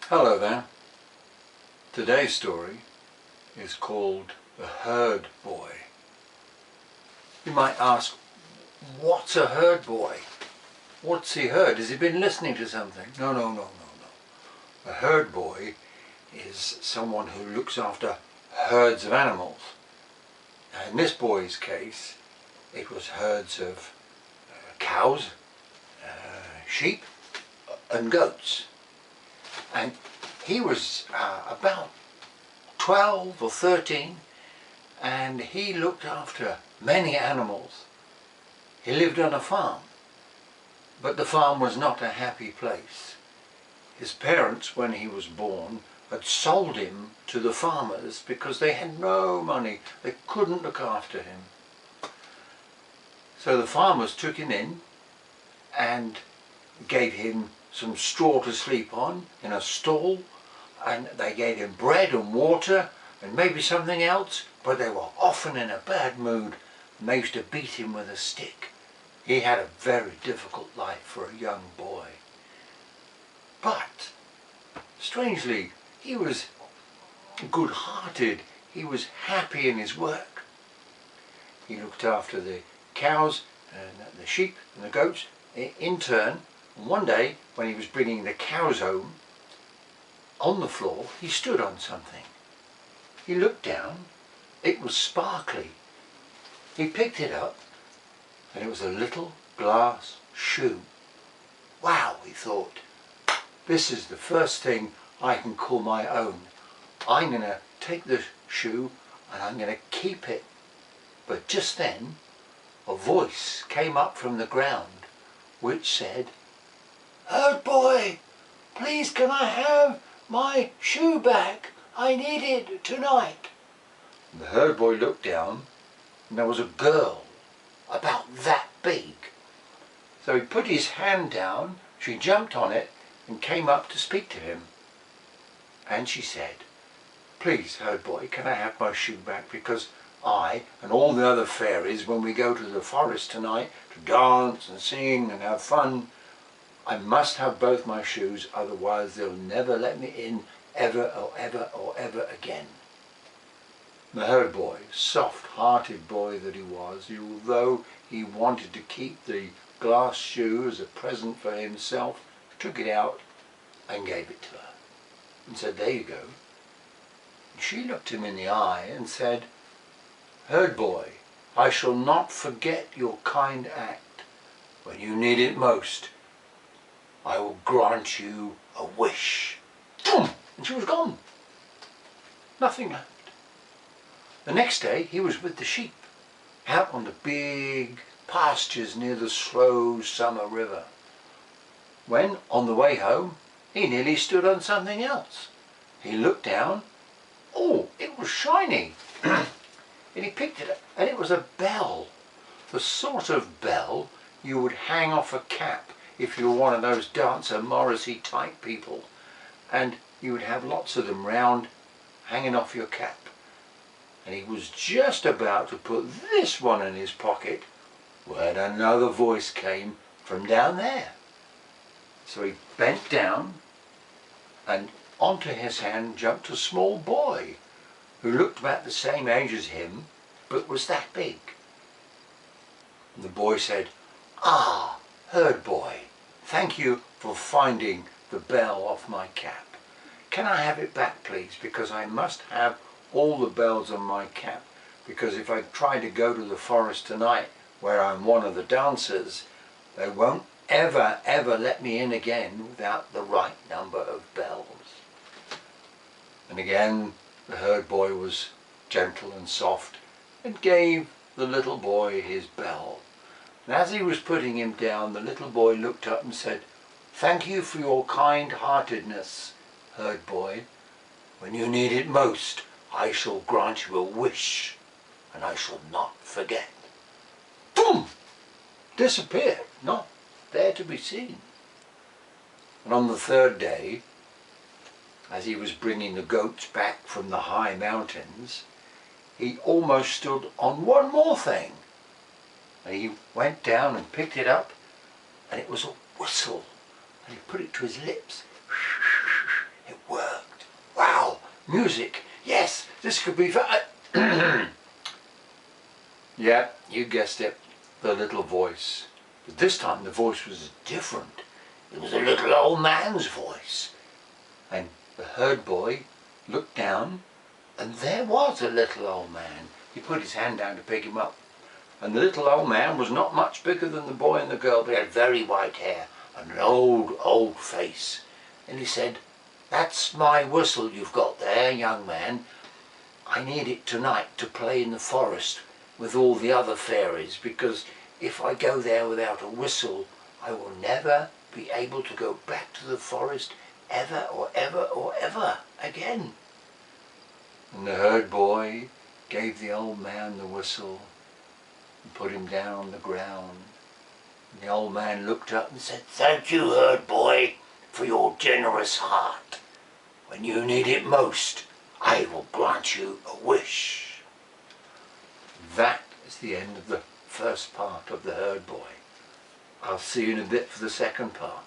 Hello there. Today's story is called The Herd Boy. You might ask, what's a herd boy? What's he heard? Has he been listening to something? No. A herd boy is someone who looks after herds of animals. In this boy's case, it was herds of cows, sheep and goats. And he was about 12 or 13, and he looked after many animals. He lived on a farm, but the farm was not a happy place. His parents, when he was born, had sold him to the farmers because they had no money. They couldn't look after him. So the farmers took him in and gave him some straw to sleep on in a stall, and they gave him bread and water and maybe something else, but they were often in a bad mood and they used to beat him with a stick. He had a very difficult life for a young boy. But strangely, he was good-hearted. He was happy in his work. He looked after the cows and the sheep and the goats in turn. And one day, when he was bringing the cows home, on the floor he stood on something. He looked down. It was sparkly. He picked it up, and it was a little glass shoe. Wow, he thought, this is the first thing I can call my own. I'm going to take the shoe and I'm going to keep it. But just then, a voice came up from the ground which said, "Herd boy, please can I have my shoe back? I need it tonight." And the herd boy looked down, and there was a girl about that big. So he put his hand down, she jumped on it and came up to speak to him. And she said, "Please, herd boy, can I have my shoe back? Because I and all the other fairies, when we go to the forest tonight to dance and sing and have fun, I must have both my shoes, otherwise they'll never let me in ever or ever again." The herd boy, soft-hearted boy that he was, although he wanted to keep the glass shoe as a present for himself, took it out and gave it to her and said, "There you go." And she looked him in the eye and said, "Herd boy, I shall not forget your kind act. When you need it most, I will grant you a wish." Boom! And she was gone. Nothing left. The next day he was with the sheep, out on the big pastures near the slow summer river, when on the way home he nearly stood on something else. He looked down. Oh, it was shiny. And he picked it up, and it was a bell. The sort of bell you would hang off a cap if you were one of those Dancer Morrissey type people, and you would have lots of them round hanging off your cap. And he was just about to put this one in his pocket when another voice came from down there. So he bent down, and onto his hand jumped a small boy who looked about the same age as him but was that big. And the boy said, "Ah, herd boy, thank you for finding the bell off my cap. Can I have it back, please? Because I must have all the bells on my cap, because if I try to go to the forest tonight where I'm one of the dancers, they won't ever let me in again without the right number of bells." And again the herd boy was gentle and soft and gave the little boy his bell. And as he was putting him down, the little boy looked up and said, "Thank you for your kind-heartedness, herd boy. When you need it most, I shall grant you a wish, and I shall not forget." Boom! Disappeared, not there to be seen. And on the third day, as he was bringing the goats back from the high mountains, he almost stood on one more thing. And he went down and picked it up, and it was a whistle, and he put it to his lips. It music. Yes, this could be fun. Yeah, you guessed it, the little voice. But this time the voice was different. It was a little old man's voice. And the herd boy looked down, and there was a little old man. He put his hand down to pick him up. And the little old man was not much bigger than the boy and the girl, but he had very white hair and an old face. And he said, "That's my whistle you've got there, young man. I need it tonight to play in the forest with all the other fairies, because if I go there without a whistle, I will never be able to go back to the forest ever or ever or ever again." And the herd boy gave the old man the whistle and put him down on the ground. And the old man looked up and said, "Thank you, herd boy, for your generous heart. When you need it most, I will grant you a wish." That is the end of the first part of the herd boy. I'll see you in a bit for the second part.